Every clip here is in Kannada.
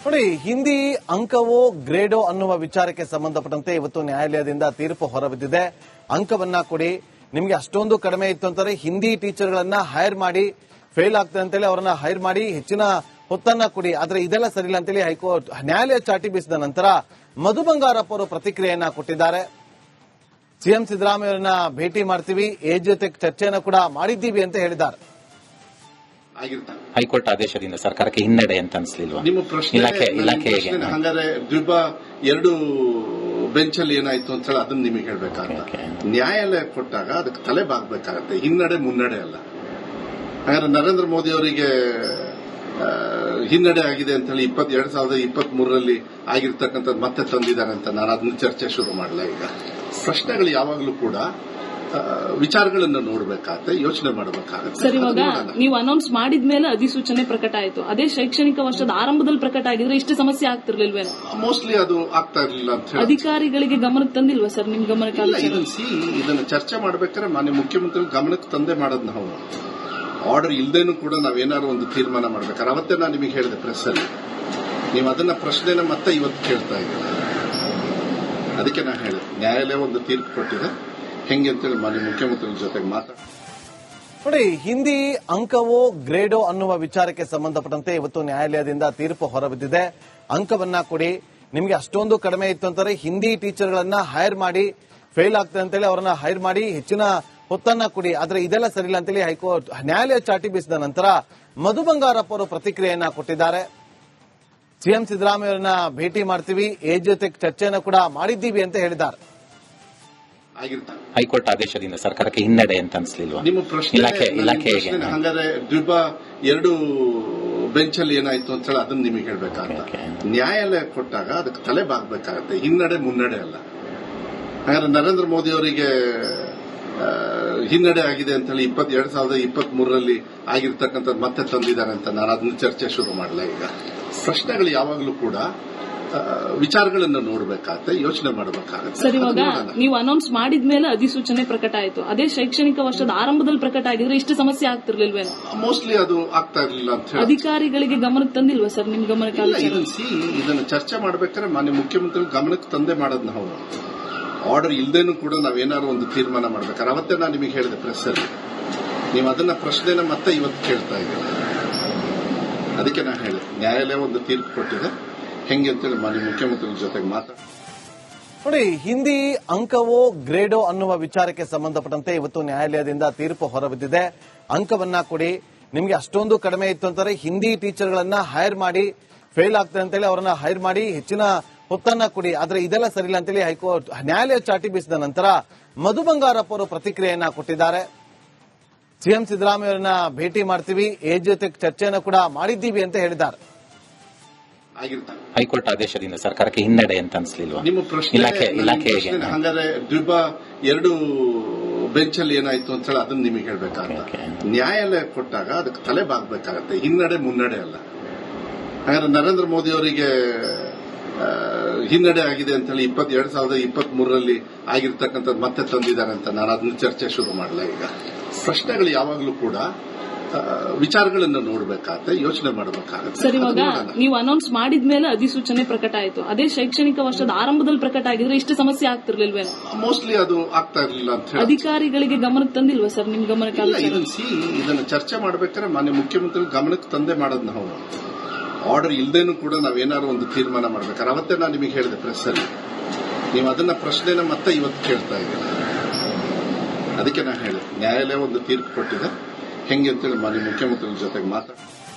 ನೋಡಿ, ಹಿಂದಿ ಅಂಕವೋ ಗ್ರೇಡೋ ಅನ್ನುವ ವಿಚಾರಕ್ಕೆ ಸಂಬಂಧಪಟ್ಟಂತೆ ಇವತ್ತು ನ್ಯಾಯಾಲಯದಿಂದ ತೀರ್ಪು ಹೊರಬಿದ್ದಿದೆ. ಅಂಕವನ್ನ ಕೊಡಿ, ನಿಮಗೆ ಅಷ್ಟೊಂದು ಕಡಿಮೆ ಇತ್ತು ಅಂತಾರೆ ಹಿಂದಿ ಟೀಚರ್ಗಳನ್ನ ಹೈರ್ ಮಾಡಿ, ಫೇಲ್ ಆಗ್ತದೆ ಅಂತೇಳಿ ಅವರನ್ನ ಹೈರ್ ಮಾಡಿ ಹೆಚ್ಚಿನ ಹೊತ್ತನ್ನ ಕೊಡಿ. ಆದ್ರೆ ಇದೆಲ್ಲ ಸರಿಯಿಲ್ಲ ಅಂತೇಳಿ ಹೈಕೋರ್ಟ್ ನ್ಯಾಯಾಲಯ ಚಾಟಿ ಬೀಸಿದ ನಂತರ ಮಧು ಬಂಗಾರಪ್ಪ ಅವರು ಪ್ರತಿಕ್ರಿಯೆಯನ್ನ ಕೊಟ್ಟಿದ್ದಾರೆ. ಸಿಎಂ ಸಿದ್ದರಾಮಯ್ಯ ಅವರನ್ನ ಭೇಟಿ ಮಾಡ್ತೀವಿ, ಏಜ್ ಜೊತೆ ಚರ್ಚೆಯನ್ನು ಕೂಡ ಮಾಡಿದ್ದೀವಿ ಅಂತ ಹೇಳಿದ್ದಾರೆ. ಹೈಕೋರ್ಟ್ ಆದೇಶದಿಂದ ಸರ್ಕಾರಕ್ಕೆ ಹಿನ್ನಡೆ ಅಂತ ಅನ್ಸಲಿಲ್ವಾ? ನಿಮ್ಮ ಪ್ರಶ್ನೆ ಹಂಗಾರೆ ಎರಡು ಬೆಂಚ್ ಅಲ್ಲಿ ಏನಾಯ್ತು ಅಂತ ಹೇಳಿ ಅದನ್ನ ನಿಮಗೆ ಹೇಳ್ಬೇಕಾಗತ್ತೆ. ನ್ಯಾಯಾಲಯ ಕೊಟ್ಟಾಗ ಅದಕ್ಕೆ ತಲೆ ಬಾಗಬೇಕಾಗತ್ತೆ, ಹಿನ್ನಡೆ ಮುನ್ನಡೆ ಅಲ್ಲ. ಹಾಗಾದ್ರೆ ನರೇಂದ್ರ ಮೋದಿ ಅವರಿಗೆ ಹಿನ್ನಡೆ ಆಗಿದೆ ಅಂತ ಹೇಳಿ 2023 ಆಗಿರ್ತಕ್ಕಂಥದ್ದು ಮತ್ತೆ ತಂದಿದ್ದಾರೆ ಅಂತ ನಾನು ಅದನ್ನ ಚರ್ಚೆ ಶುರು ಮಾಡಲ್ಲ. ಈಗ ಪ್ರಶ್ನೆಗಳು ಯಾವಾಗಲೂ ಕೂಡ ವಿಚಾರಗಳನ್ನು ನೋಡಬೇಕಾಗತ್ತೆ, ಯೋಚನೆ ಮಾಡಬೇಕಾಗತ್ತೆ. ಸರ್, ಇವಾಗ ನೀವು ಅನೌನ್ಸ್ ಮಾಡಿದ್ಮೇಲೆ ಅಧಿಸೂಚನೆ ಪ್ರಕಟ ಆಯಿತು. ಅದೇ ಶೈಕ್ಷಣಿಕ ವರ್ಷದ ಆರಂಭದಲ್ಲಿ ಪ್ರಕಟ ಆಗಿದ್ರೆ ಇಷ್ಟು ಸಮಸ್ಯೆ ಆಗ್ತಿರ್ಲಿಲ್ವೇನೋ? ಮೋಸ್ಟ್ಲಿ ಅದು ಆಗ್ತಾ ಇರಲಿಲ್ಲ ಅಂತ ಹೇಳಿ ಅಧಿಕಾರಿಗಳಿಗೆ ಗಮನಕ್ಕೆ ತಂದಿಲ್ವಾ ಸರ್? ನಿಮ್ ಗಮನಕ್ಕೆ ಇದನ್ನ ಚರ್ಚೆ ಮಾಡ್ಬೇಕಾದ್ರೆ ಮಾನ್ಯ ಮುಖ್ಯಮಂತ್ರಿ ಗಮನಕ್ಕೆ ತಂದೆ ಮಾಡೋದು ನಾವು. ಆರ್ಡರ್ ಇಲ್ದೇನೂ ಕೂಡ ನಾವೇನಾದ್ರು ಒಂದು ತೀರ್ಮಾನ ಮಾಡ್ಬೇಕಾದ್ರೆ ಅವತ್ತೇ ನಾನು ನಿಮಗೆ ಹೇಳಿದೆ ಪ್ರೆಸ್ ಅಲ್ಲಿ, ನೀವು ಅದನ್ನ ಪ್ರಶ್ನೆನ ಮತ್ತೆ ಇವತ್ತು ಕೇಳ್ತಾ ಇದ್ದೀರ. ಅದಕ್ಕೆ ನಾನು ಹೇಳಿದೆ ನ್ಯಾಯಾಲಯ ಒಂದು ತೀರ್ಪು ಕೊಟ್ಟಿದೆ, ಹೆಂಗೆ ಅಂತೇಳಿ ಮಾನ್ಯ ಮುಖ್ಯಮಂತ್ರಿ ಜೊತೆಗೆ ನೋಡಿ, ಹಿಂದಿ ಅಂಕವೋ ಗ್ರೇಡೋ ಅನ್ನುವ ವಿಚಾರಕ್ಕೆ ಸಂಬಂಧಪಟ್ಟಂತೆ ಇವತ್ತು ನ್ಯಾಯಾಲಯದಿಂದ ತೀರ್ಪು ಹೊರಬಿದ್ದಿದೆ. ಅಂಕವನ್ನ ಕೊಡಿ, ನಿಮಗೆ ಅಷ್ಟೊಂದು ಕಡಿಮೆ ಇತ್ತು ಅಂತಾರೆ ಹಿಂದಿ ಟೀಚರ್ಗಳನ್ನ ಹೈರ್ ಮಾಡಿ, ಫೇಲ್ ಆಗ್ತದೆ ಅಂತೇಳಿ ಅವರನ್ನ ಹೈರ್ ಮಾಡಿ ಹೆಚ್ಚಿನ ಹೊತ್ತನ್ನ ಕೊಡಿ. ಆದ್ರೆ ಇದೆಲ್ಲ ಸರಿಯಿಲ್ಲ ಅಂತೇಳಿ ಹೈಕೋರ್ಟ್ ನ್ಯಾಯಾಲಯ ಚಾಟಿ ಬೀಸಿದ ನಂತರ ಮಧು ಬಂಗಾರಪ್ಪ ಅವರು ಪ್ರತಿಕ್ರಿಯೆಯನ್ನ ಕೊಟ್ಟಿದ್ದಾರೆ. ಸಿಎಂ ಸಿದ್ದರಾಮಯ್ಯ ಅವರನ್ನ ಭೇಟಿ ಮಾಡ್ತೀವಿ, ಏಜ್ ಜೊತೆ ಚರ್ಚೆಯನ್ನು ಕೂಡ ಮಾಡಿದ್ದೀವಿ ಅಂತ ಹೇಳಿದ್ದಾರೆ. ಹೈಕೋರ್ಟ್ ಆದೇಶದಿಂದ ಸರ್ಕಾರಕ್ಕೆ ಹಿನ್ನಡೆ ಅಂತ ಅನ್ಸಲಿಲ್ವಾ? ನಿಮ್ಮ ಪ್ರಶ್ನೆ ಹಂಗಾರೆ ಎರಡು ಬೆಂಚ್ ಅಲ್ಲಿ ಏನಾಯ್ತು ಅಂತ ಹೇಳಿ ಅದನ್ನ ನಿಮಗೆ ಹೇಳ್ಬೇಕಾಗತ್ತೆ. ನ್ಯಾಯಾಲಯ ಕೊಟ್ಟಾಗ ಅದಕ್ಕೆ ತಲೆ ಬಾಗಬೇಕಾಗತ್ತೆ, ಹಿನ್ನಡೆ ಮುನ್ನಡೆ ಅಲ್ಲ. ಹಾಗಾದ್ರೆ ನರೇಂದ್ರ ಮೋದಿ ಅವರಿಗೆ ಹಿನ್ನಡೆ ಆಗಿದೆ ಅಂತ ಹೇಳಿ 2023 ಆಗಿರ್ತಕ್ಕಂಥದ್ದು ಮತ್ತೆ ತಂದಿದ್ದಾರೆ ಅಂತ ನಾನು ಅದನ್ನ ಚರ್ಚೆ ಶುರು ಮಾಡಲ್ಲ. ಈಗ ಪ್ರಶ್ನೆಗಳು ಯಾವಾಗಲೂ ಕೂಡ ವಿಚಾರಗಳನ್ನು ನೋಡಬೇಕಾಗತ್ತೆ, ಯೋಚನೆ ಮಾಡಬೇಕಾಗತ್ತೆ. ಸರ್, ಇವಾಗ ನೀವು ಅನೌನ್ಸ್ ಮಾಡಿದ್ಮೇಲೆ ಅಧಿಸೂಚನೆ ಪ್ರಕಟ ಆಯಿತು. ಅದೇ ಶೈಕ್ಷಣಿಕ ವರ್ಷದ ಆರಂಭದಲ್ಲಿ ಪ್ರಕಟ ಆಗಿದ್ರೆ ಇಷ್ಟು ಸಮಸ್ಯೆ ಆಗ್ತಿರ್ಲಿಲ್ವೇನೋ? ಮೋಸ್ಟ್ಲಿ ಅದು ಆಗ್ತಾ ಇರಲಿಲ್ಲ ಅಂತ ಹೇಳಿ ಅಧಿಕಾರಿಗಳಿಗೆ ಗಮನಕ್ಕೆ ತಂದಿಲ್ವಾ ಸರ್? ನಿಮ್ ಗಮನಕ್ಕೆ ಇದನ್ನ ಚರ್ಚೆ ಮಾಡ್ಬೇಕಾದ್ರೆ ಮಾನ್ಯ ಮುಖ್ಯಮಂತ್ರಿ ಗಮನಕ್ಕೆ ತಂದೆ ಮಾಡೋದು ನಾವು. ಆರ್ಡರ್ ಇಲ್ದೇನೂ ಕೂಡ ನಾವೇನಾದ್ರು ಒಂದು ತೀರ್ಮಾನ ಮಾಡ್ಬೇಕಾದ್ರೆ ಅವತ್ತೇ ನಾನು ನಿಮಗೆ ಹೇಳಿದೆ ಪ್ರೆಸ್ ಅಲ್ಲಿ, ನೀವು ಅದನ್ನ ಪ್ರಶ್ನೆನ ಮತ್ತೆ ಇವತ್ತು ಕೇಳ್ತಾ ಇದ್ದೀರ. ಅದಕ್ಕೆ ನಾನು ಹೇಳಿದೆ ನ್ಯಾಯಾಲಯ ಒಂದು ತೀರ್ಪು ಕೊಟ್ಟಿದೆ, ಹೆಂಗೆ ಅಂತೇಳಿ ಮಾನ್ಯ ಮುಖ್ಯಮಂತ್ರಿ ಜೊತೆಗೆ ನೋಡಿ, ಹಿಂದಿ ಅಂಕವೋ ಗ್ರೇಡೋ ಅನ್ನುವ ವಿಚಾರಕ್ಕೆ ಸಂಬಂಧಪಟ್ಟಂತೆ ಇವತ್ತು ನ್ಯಾಯಾಲಯದಿಂದ ತೀರ್ಪು ಹೊರಬಿದ್ದಿದೆ. ಅಂಕವನ್ನ ಕೊಡಿ, ನಿಮಗೆ ಅಷ್ಟೊಂದು ಕಡಿಮೆ ಇತ್ತು ಅಂತಾರೆ ಹಿಂದಿ ಟೀಚರ್ಗಳನ್ನ ಹೈರ್ ಮಾಡಿ, ಫೇಲ್ ಆಗ್ತದೆ ಅಂತೇಳಿ ಅವರನ್ನ ಹೈರ್ ಮಾಡಿ ಹೆಚ್ಚಿನ ಹೊತ್ತನ್ನ ಕೊಡಿ. ಆದ್ರೆ ಇದೆಲ್ಲ ಸರಿಯಿಲ್ಲ ಅಂತೇಳಿ ಹೈಕೋರ್ಟ್ ನ್ಯಾಯಾಲಯ ಚಾಟಿ ಬೀಸಿದ ನಂತರ ಮಧು ಬಂಗಾರಪ್ಪ ಅವರು ಪ್ರತಿಕ್ರಿಯೆಯನ್ನ ಕೊಟ್ಟಿದ್ದಾರೆ. ಸಿಎಂ ಸಿದ್ದರಾಮಯ್ಯ ಅವರನ್ನ ಭೇಟಿ ಮಾಡ್ತೀವಿ, ಏಜ್ ಜೊತೆ ಚರ್ಚೆಯನ್ನು ಕೂಡ ಮಾಡಿದ್ದೀವಿ ಅಂತ ಹೇಳಿದ್ದಾರೆ. ಹೈಕೋರ್ಟ್ ಆದೇಶದಿಂದ ಸರ್ಕಾರಕ್ಕೆ ಹಿನ್ನಡೆ ಅಂತ ಅನ್ಸಲಿಲ್ವಾ? ನಿಮ್ಮ ಪ್ರಶ್ನೆ ಹಂಗಾರೆ ಎರಡು ಬೆಂಚ್ ಅಲ್ಲಿ ಏನಾಯ್ತು ಅಂತ ಹೇಳಿ ಅದನ್ನ ನಿಮಗೆ ಹೇಳ್ಬೇಕಾಗತ್ತೆ. ನ್ಯಾಯಾಲಯ ಕೊಟ್ಟಾಗ ಅದಕ್ಕೆ ತಲೆ ಬಾಗಬೇಕಾಗತ್ತೆ, ಹಿನ್ನಡೆ ಮುನ್ನಡೆ ಅಲ್ಲ. ಹಾಗಾದ್ರೆ ನರೇಂದ್ರ ಮೋದಿ ಅವರಿಗೆ ಹಿನ್ನಡೆ ಆಗಿದೆ ಅಂತ ಹೇಳಿ 2023 ಆಗಿರ್ತಕ್ಕಂಥದ್ದು ಮತ್ತೆ ತಂದಿದ್ದಾರೆ ಅಂತ ನಾನು ಅದನ್ನ ಚರ್ಚೆ ಶುರು ಮಾಡಲ್ಲ. ಈಗ ಪ್ರಶ್ನೆಗಳು ಯಾವಾಗಲೂ ಕೂಡ ವಿಚಾರಗಳನ್ನು ನೋಡಬೇಕಾಗತ್ತೆ, ಯೋಚನೆ ಮಾಡಬೇಕಾಗತ್ತೆ. ಸರ್, ಇವಾಗ ನೀವು ಅನೌನ್ಸ್ ಮಾಡಿದ್ಮೇಲೆ ಅಧಿಸೂಚನೆ ಪ್ರಕಟ ಆಯಿತು. ಅದೇ ಶೈಕ್ಷಣಿಕ ವರ್ಷದ ಆರಂಭದಲ್ಲಿ ಪ್ರಕಟ ಆಗಿದ್ರೆ ಇಷ್ಟು ಸಮಸ್ಯೆ ಆಗ್ತಿರ್ಲಿಲ್ವೇನೋ? ಮೋಸ್ಟ್ಲಿ ಅದು ಆಗ್ತಾ ಇರಲಿಲ್ಲ ಅಂತ ಹೇಳಿ ಅಧಿಕಾರಿಗಳಿಗೆ ಗಮನಕ್ಕೆ ತಂದಿಲ್ವಾ ಸರ್? ನಿಮ್ ಗಮನಕ್ಕೆ ಇದನ್ನ ಚರ್ಚೆ ಮಾಡ್ಬೇಕಾದ್ರೆ ಮಾನ್ಯ ಮುಖ್ಯಮಂತ್ರಿ ಗಮನಕ್ಕೆ ತಂದೆ ಮಾಡೋದು ನಾವು. ಆರ್ಡರ್ ಇಲ್ದೇನೂ ಕೂಡ ನಾವೇನಾದ್ರು ಒಂದು ತೀರ್ಮಾನ ಮಾಡ್ಬೇಕಾದ್ರೆ ಅವತ್ತೇ ನಾನು ನಿಮಗೆ ಹೇಳಿದೆ ಪ್ರೆಸ್ ಅಲ್ಲಿ, ನೀವು ಅದನ್ನ ಪ್ರಶ್ನೆನ ಮತ್ತೆ ಇವತ್ತು ಕೇಳ್ತಾ ಇದ್ದೀರ. ಅದಕ್ಕೆ ನಾನು ಹೇಳಿದೆ ನ್ಯಾಯಾಲಯ ಒಂದು ತೀರ್ಪು ಕೊಟ್ಟಿದೆ, ಹೆಂಗೆ ಅಂತೇಳಿ ಮಾನ್ಯ ಮುಖ್ಯಮಂತ್ರಿ ಜೊತೆಗೆ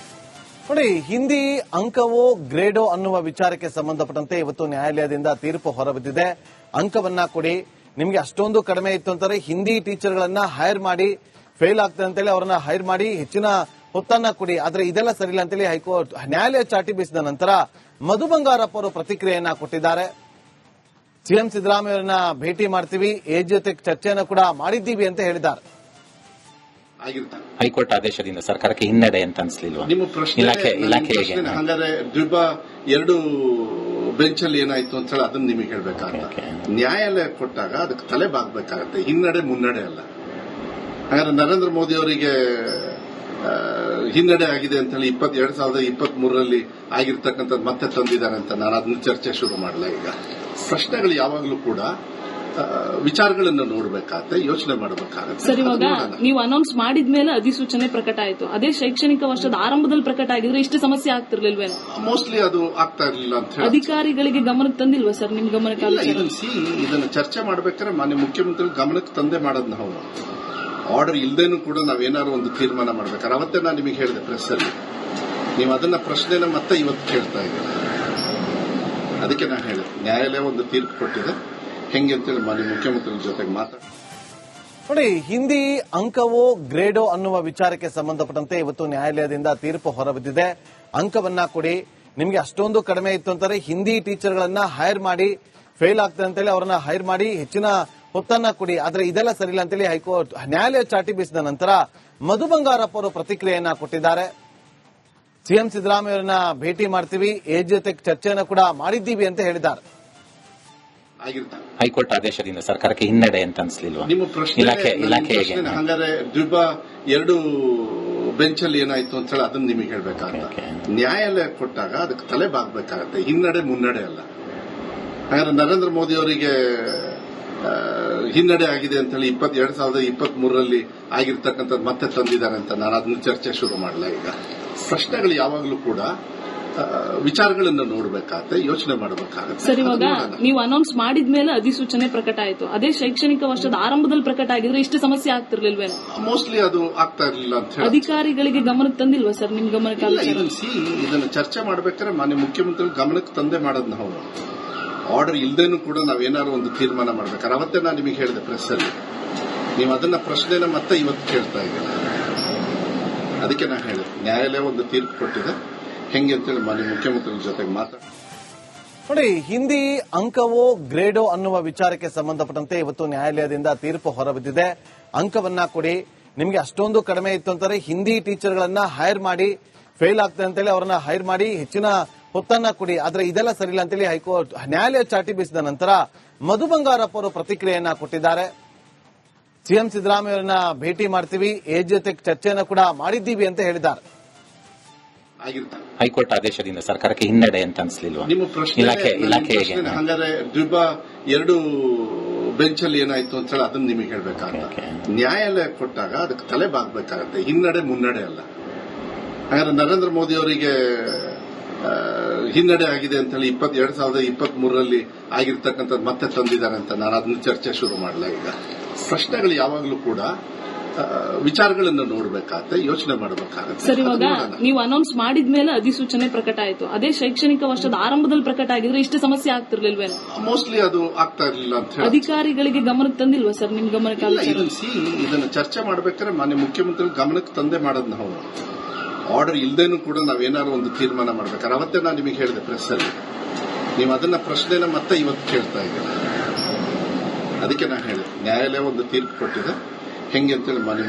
ನೋಡಿ, ಹಿಂದಿ ಅಂಕವೋ ಗ್ರೇಡೋ ಅನ್ನುವ ವಿಚಾರಕ್ಕೆ ಸಂಬಂಧಪಟ್ಟಂತೆ ಇವತ್ತು ನ್ಯಾಯಾಲಯದಿಂದ ತೀರ್ಪು ಹೊರಬಿದ್ದಿದೆ. ಅಂಕವನ್ನ ಕೊಡಿ, ನಿಮಗೆ ಅಷ್ಟೊಂದು ಕಡಿಮೆ ಇತ್ತು ಅಂತಾರೆ ಹಿಂದಿ ಟೀಚರ್ಗಳನ್ನ ಹೈರ್ ಮಾಡಿ, ಫೇಲ್ ಆಗ್ತದೆ ಅಂತೇಳಿ ಅವರನ್ನ ಹೈರ್ ಮಾಡಿ ಹೆಚ್ಚಿನ ಹೊತ್ತನ್ನ ಕೊಡಿ. ಆದ್ರೆ ಇದೆಲ್ಲ ಸರಿಯಿಲ್ಲ ಅಂತೇಳಿ ಹೈಕೋರ್ಟ್ ನ್ಯಾಯಾಲಯ ಚಾಟಿ ಬೀಸಿದ ನಂತರ ಮಧು ಬಂಗಾರಪ್ಪ ಅವರು ಪ್ರತಿಕ್ರಿಯೆಯನ್ನ ಕೊಟ್ಟಿದ್ದಾರೆ. ಸಿಎಂ ಸಿದ್ದರಾಮಯ್ಯ ಅವರನ್ನ ಭೇಟಿ ಮಾಡ್ತೀವಿ, ಏಜ್ ಜೊತೆ ಚರ್ಚೆಯನ್ನು ಕೂಡ ಮಾಡಿದ್ದೀವಿ ಅಂತ ಹೇಳಿದ್ದಾರೆ. ಹೈಕೋರ್ಟ್ ಆದೇಶದಿಂದ ಸರ್ಕಾರಕ್ಕೆ ಹಿನ್ನಡೆ ಅಂತ ಅನ್ಸಲಿಲ್ವಾ? ನಿಮ್ಮ ಪ್ರಶ್ನೆ ಹಂಗಾರೆ ಎರಡು ಬೆಂಚ್ ಅಲ್ಲಿ ಏನಾಯ್ತು ಅಂತ ಹೇಳಿ ಅದನ್ನ ನಿಮಗೆ ಹೇಳ್ಬೇಕಾಗತ್ತೆ. ನ್ಯಾಯಾಲಯ ಕೊಟ್ಟಾಗ ಅದಕ್ಕೆ ತಲೆ ಬಾಗಬೇಕಾಗತ್ತೆ, ಹಿನ್ನಡೆ ಮುನ್ನಡೆ ಅಲ್ಲ. ಹಾಗಾದ್ರೆ ನರೇಂದ್ರ ಮೋದಿ ಅವರಿಗೆ ಹಿನ್ನಡೆ ಆಗಿದೆ ಅಂತ ಹೇಳಿ 2023ರಲ್ಲಿ ಆಗಿರ್ತಕ್ಕಂಥದ್ದು ಮತ್ತೆ ತಂದಿದ್ದಾರೆ ಅಂತ ನಾನು ಅದನ್ನ ಚರ್ಚೆ ಶುರು ಮಾಡಲ್ಲ. ಈಗ ಪ್ರಶ್ನೆಗಳು ಯಾವಾಗಲೂ ಕೂಡ ವಿಚಾರಗಳನ್ನು ನೋಡಬೇಕಾಗತ್ತೆ, ಯೋಚನೆ ಮಾಡಬೇಕಾಗತ್ತೆ. ಸರ್, ಇವಾಗ ನೀವು ಅನೌನ್ಸ್ ಮಾಡಿದ್ಮೇಲೆ ಅಧಿಸೂಚನೆ ಪ್ರಕಟ ಆಯ್ತು. ಅದೇ ಶೈಕ್ಷಣಿಕ ವರ್ಷದ ಆರಂಭದಲ್ಲಿ ಪ್ರಕಟ ಆಗಿದ್ರೆ ಇಷ್ಟು ಸಮಸ್ಯೆ ಆಗ್ತಿರ್ಲಿಲ್ವೇನೋ? ಮೋಸ್ಟ್ಲಿ ಅದು ಆಗ್ತಾ ಇರಲಿಲ್ಲ ಅಂತ ಹೇಳಿ ಅಧಿಕಾರಿಗಳಿಗೆ ಗಮನಕ್ಕೆ ತಂದಿಲ್ವಾ ಸರ್? ನಿಮ್ ಗಮನಕ್ಕೆ ಇದನ್ನ ಚರ್ಚೆ ಮಾಡ್ಬೇಕಾದ್ರೆ ಮಾನ್ಯ ಮುಖ್ಯಮಂತ್ರಿ ಗಮನಕ್ಕೆ ತಂದೆ ಮಾಡೋದು ನಾವು. ಆರ್ಡರ್ ಇಲ್ದೇನೂ ಕೂಡ ನಾವೇನಾದ್ರು ಒಂದು ತೀರ್ಮಾನ ಮಾಡ್ಬೇಕಾದ್ರೆ ಅವತ್ತೇ ನಾನು ನಿಮಗೆ ಹೇಳಿದೆ ಪ್ರೆಸ್ ಅಲ್ಲಿ, ನೀವು ಅದನ್ನ ಪ್ರಶ್ನೆನ ಮತ್ತೆ ಇವತ್ತು ಕೇಳ್ತಾ ಇದ್ದೀರಾ. ಅದಕ್ಕೆ ನಾನು ಹೇಳಿದೆ ನ್ಯಾಯಾಲಯ ಒಂದು ತೀರ್ಪು ಕೊಟ್ಟಿದೆ, ಹೆಂಗೆ ಅಂತೇಳಿ ಮಾನ್ಯ ಮುಖ್ಯಮಂತ್ರಿ ಜೊತೆಗೆ ನೋಡಿ, ಹಿಂದಿ ಅಂಕವೋ ಗ್ರೇಡೋ ಅನ್ನುವ ವಿಚಾರಕ್ಕೆ ಸಂಬಂಧಪಟ್ಟಂತೆ ಇವತ್ತು ನ್ಯಾಯಾಲಯದಿಂದ ತೀರ್ಪು ಹೊರಬಿದ್ದಿದೆ. ಅಂಕವನ್ನ ಕೊಡಿ, ನಿಮಗೆ ಅಷ್ಟೊಂದು ಕಡಿಮೆ ಇತ್ತು ಅಂತಾರೆ ಹಿಂದಿ ಟೀಚರ್ಗಳನ್ನ ಹೈರ್ ಮಾಡಿ, ಫೇಲ್ ಆಗ್ತದೆ ಅಂತೇಳಿ ಅವರನ್ನ ಹೈರ್ ಮಾಡಿ ಹೆಚ್ಚಿನ ಹೊತ್ತನ್ನ ಕೊಡಿ. ಆದ್ರೆ ಇದೆಲ್ಲ ಸರಿಯಿಲ್ಲ ಅಂತೇಳಿ ಹೈಕೋರ್ಟ್ ನ್ಯಾಯಾಲಯ ಚಾಟಿ ಬೀಸಿದ ನಂತರ ಮಧು ಬಂಗಾರಪ್ಪ ಅವರು ಪ್ರತಿಕ್ರಿಯೆಯನ್ನ ಕೊಟ್ಟಿದ್ದಾರೆ. ಸಿಎಂ ಸಿದ್ದರಾಮಯ್ಯ ಅವರನ್ನ ಭೇಟಿ ಮಾಡ್ತೀವಿ, ಏಜ್ ಜೊತೆ ಚರ್ಚೆಯನ್ನು ಕೂಡ ಮಾಡಿದ್ದೀವಿ ಅಂತ ಹೇಳಿದ್ದಾರೆ. ಹೈಕೋರ್ಟ್ ಆದೇಶದಿಂದ ಸರ್ಕಾರಕ್ಕೆ ಹಿನ್ನಡೆ ಅಂತ ಅನ್ಸ್ಲಿಲ್ವಾ? ನಿಮ್ಮ ಪ್ರಶ್ನೆ ಹಂಗಾರೆ ಎರಡು ಬೆಂಚಲ್ಲಿ ಏನಾಯ್ತು ಅಂತ ಹೇಳಿ ಅದನ್ನ ನಿಮಗೆ ಹೇಳ್ಬೇಕಾಗತ್ತೆ. ನ್ಯಾಯಾಲಯ ಕೊಟ್ಟಾಗ ಅದಕ್ಕೆ ತಲೆ ಬಾಗಬೇಕಾಗತ್ತೆ, ಹಿನ್ನಡೆ ಮುನ್ನಡೆ ಅಲ್ಲ. ಹಾಗಾದ್ರೆ ನರೇಂದ್ರ ಮೋದಿ ಅವರಿಗೆ ಹಿನ್ನಡೆ ಆಗಿದೆ ಅಂತ ಹೇಳಿ 2023ರಲ್ಲಿ ಆಗಿರ್ತಕ್ಕಂಥದ್ದು ಮತ್ತೆ ತಂದಿದ್ದಾರೆ ಅಂತ ನಾನು ಅದನ್ನ ಚರ್ಚೆ ಶುರು ಮಾಡಲ್ಲ. ಈಗ ಪ್ರಶ್ನೆಗಳು ಯಾವಾಗಲೂ ಕೂಡ ವಿಚಾರಗಳನ್ನು ನೋಡಬೇಕಾಗತ್ತೆ, ಯೋಚನೆ ಮಾಡಬೇಕಾಗತ್ತೆ. ಸರ್, ಇವಾಗ ನೀವು ಅನೌನ್ಸ್ ಮಾಡಿದ್ಮೇಲೆ ಅಧಿಸೂಚನೆ ಪ್ರಕಟ ಆಯ್ತು. ಅದೇ ಶೈಕ್ಷಣಿಕ ವರ್ಷದ ಆರಂಭದಲ್ಲಿ ಪ್ರಕಟ ಆಗಿದ್ರೆ ಇಷ್ಟು ಸಮಸ್ಯೆ ಆಗ್ತಿರ್ಲಿಲ್ವೇನೋ? ಮೋಸ್ಟ್ಲಿ ಅದು ಆಗ್ತಾ ಇರಲಿಲ್ಲ ಅಂತ ಹೇಳಿ ಅಧಿಕಾರಿಗಳಿಗೆ ಗಮನಕ್ಕೆ ತಂದಿಲ್ವಾ ಸರ್? ನಿಮ್ ಗಮನಕ್ಕೆ ಇದನ್ನ ಚರ್ಚೆ ಮಾಡ್ಬೇಕಾದ್ರೆ ಮಾನ್ಯ ಮುಖ್ಯಮಂತ್ರಿ ಗಮನಕ್ಕೆ ತಂದೆ ಮಾಡೋದು ನಾವು. ಆರ್ಡರ್ ಇಲ್ದೇನೂ ಕೂಡ ನಾವೇನಾದ್ರು ಒಂದು ತೀರ್ಮಾನ ಮಾಡ್ಬೇಕಾದ್ರೆ ಅವತ್ತೇ ನಾನು ನಿಮಗೆ ಹೇಳಿದೆ ಪ್ರೆಸ್ ಅಲ್ಲಿ, ನೀವು ಅದನ್ನ ಪ್ರಶ್ನೆನ ಮತ್ತೆ ಇವತ್ತು ಕೇಳ್ತಾ ಇದ್ದೀರಾ. ಅದಕ್ಕೆ ನಾನು ಹೇಳಿದೆ ನ್ಯಾಯಾಲಯ ಒಂದು ತೀರ್ಪು ಕೊಟ್ಟಿದೆ, ಹೆಂಗೆ ಅಂತೇಳಿ ಮಾನ್ಯ ಮುಖ್ಯಮಂತ್ರಿ ಜೊತೆಗೆ ನೋಡಿ, ಹಿಂದಿ ಅಂಕವೋ ಗ್ರೇಡೋ ಅನ್ನುವ ವಿಚಾರಕ್ಕೆ ಸಂಬಂಧಪಟ್ಟಂತೆ ಇವತ್ತು ನ್ಯಾಯಾಲಯದಿಂದ ತೀರ್ಪು ಹೊರಬಿದ್ದಿದೆ. ಅಂಕವನ್ನ ಕೊಡಿ, ನಿಮಗೆ ಅಷ್ಟೊಂದು ಕಡಿಮೆ ಇತ್ತು ಅಂತಾರೆ ಹಿಂದಿ ಟೀಚರ್ಗಳನ್ನ ಹೈರ್ ಮಾಡಿ, ಫೇಲ್ ಆಗ್ತದೆ ಅಂತೇಳಿ ಅವರನ್ನ ಹೈರ್ ಮಾಡಿ ಹೆಚ್ಚಿನ ಹೊತ್ತನ್ನ ಕೊಡಿ. ಆದ್ರೆ ಇದೆಲ್ಲ ಸರಿಯಿಲ್ಲ ಅಂತೇಳಿ ಹೈಕೋರ್ಟ್ ನ್ಯಾಯಾಲಯ ಚಾಟಿ ಬೀಸಿದ ನಂತರ ಮಧು ಬಂಗಾರಪ್ಪ ಅವರು ಪ್ರತಿಕ್ರಿಯೆಯನ್ನ ಕೊಟ್ಟಿದ್ದಾರೆ. ಸಿಎಂ ಸಿದ್ದರಾಮಯ್ಯ ಅವರನ್ನ ಭೇಟಿ ಮಾಡ್ತೀವಿ, ಏಜ್ ಜೊತೆ ಚರ್ಚೆಯನ್ನು ಕೂಡ ಮಾಡಿದ್ದೀವಿ ಅಂತ ಹೇಳಿದ್ದಾರೆ. ಹೈಕೋರ್ಟ್ ಆದೇಶದಿಂದ ಸರ್ಕಾರಕ್ಕೆ ಹಿನ್ನಡೆ ಅಂತ ಅನ್ಸ್ಲಿಲ್ವಾ? ನಿಮ್ಮ ಪ್ರಶ್ನೆ ಹಂಗಾರೆ ಎರಡು ಬೆಂಚಲ್ಲಿ ಏನಾಯ್ತು ಅಂತ ಹೇಳಿ ಅದನ್ನ ನಿಮಗೆ ಹೇಳ್ಬೇಕಾಗತ್ತೆ. ನ್ಯಾಯಾಲಯ ಕೊಟ್ಟಾಗ ಅದಕ್ಕೆ ತಲೆ ಬಾಗಬೇಕಾಗತ್ತೆ, ಹಿನ್ನಡೆ ಮುನ್ನಡೆ ಅಲ್ಲ. ಹಾಗಾದ್ರೆ ನರೇಂದ್ರ ಮೋದಿ ಅವರಿಗೆ ಹಿನ್ನಡೆ ಆಗಿದೆ ಅಂತ ಹೇಳಿ 2023ರಲ್ಲಿ ಆಗಿರ್ತಕ್ಕಂಥದ್ದು ಮತ್ತೆ ತಂದಿದ್ದಾರೆ ಅಂತ ನಾನು ಅದನ್ನ ಚರ್ಚೆ ಶುರು ಮಾಡಲ್ಲ. ಈಗ ಪ್ರಶ್ನೆಗಳು ಯಾವಾಗಲೂ ಕೂಡ ವಿಚಾರಗಳನ್ನು ನೋಡಬೇಕಾಗತ್ತೆ, ಯೋಚನೆ ಮಾಡಬೇಕಾಗತ್ತೆ. ಸರ್, ಇವಾಗ ನೀವು ಅನೌನ್ಸ್ ಮಾಡಿದ್ಮೇಲೆ ಅಧಿಸೂಚನೆ ಪ್ರಕಟ ಆಯ್ತು. ಅದೇ ಶೈಕ್ಷಣಿಕ ವರ್ಷದ ಆರಂಭದಲ್ಲಿ ಪ್ರಕಟ ಆಗಿದ್ರೆ ಇಷ್ಟು ಸಮಸ್ಯೆ ಆಗ್ತಿರ್ಲಿಲ್ವೇನೋ? ಮೋಸ್ಟ್ಲಿ ಅದು ಆಗ್ತಾ ಇರಲಿಲ್ಲ ಅಂತ ಹೇಳಿ ಅಧಿಕಾರಿಗಳಿಗೆ ಗಮನಕ್ಕೆ ತಂದಿಲ್ವಾ ಸರ್? ನಿಮ್ ಗಮನಕ್ಕೆ ಇದನ್ನ ಚರ್ಚೆ ಮಾಡ್ಬೇಕಾದ್ರೆ ಮಾನ್ಯ ಮುಖ್ಯಮಂತ್ರಿ ಗಮನಕ್ಕೆ ತಂದೆ ಮಾಡೋದು ನಾವು. ಆರ್ಡರ್ ಇಲ್ದೇನೂ ಕೂಡ ನಾವೇನಾದ್ರು ಒಂದು ತೀರ್ಮಾನ ಮಾಡ್ಬೇಕಾದ್ರೆ ಅವತ್ತೇ ನಾನು ನಿಮಗೆ ಹೇಳಿದೆ ಪ್ರೆಸ್ ಅಲ್ಲಿ, ನೀವು ಅದನ್ನ ಪ್ರಶ್ನೆನ ಮತ್ತೆ ಇವತ್ತು ಕೇಳ್ತಾ ಇದ್ದೀರಾ. ಅದಕ್ಕೆ ನಾನು ಹೇಳಿದೆ ನ್ಯಾಯಾಲಯ ಒಂದು ತೀರ್ಪು ಕೊಟ್ಟಿದೆ, ಹೆಂಗೆ ಅಂತೇಳಿ ಮಾನ್ಯ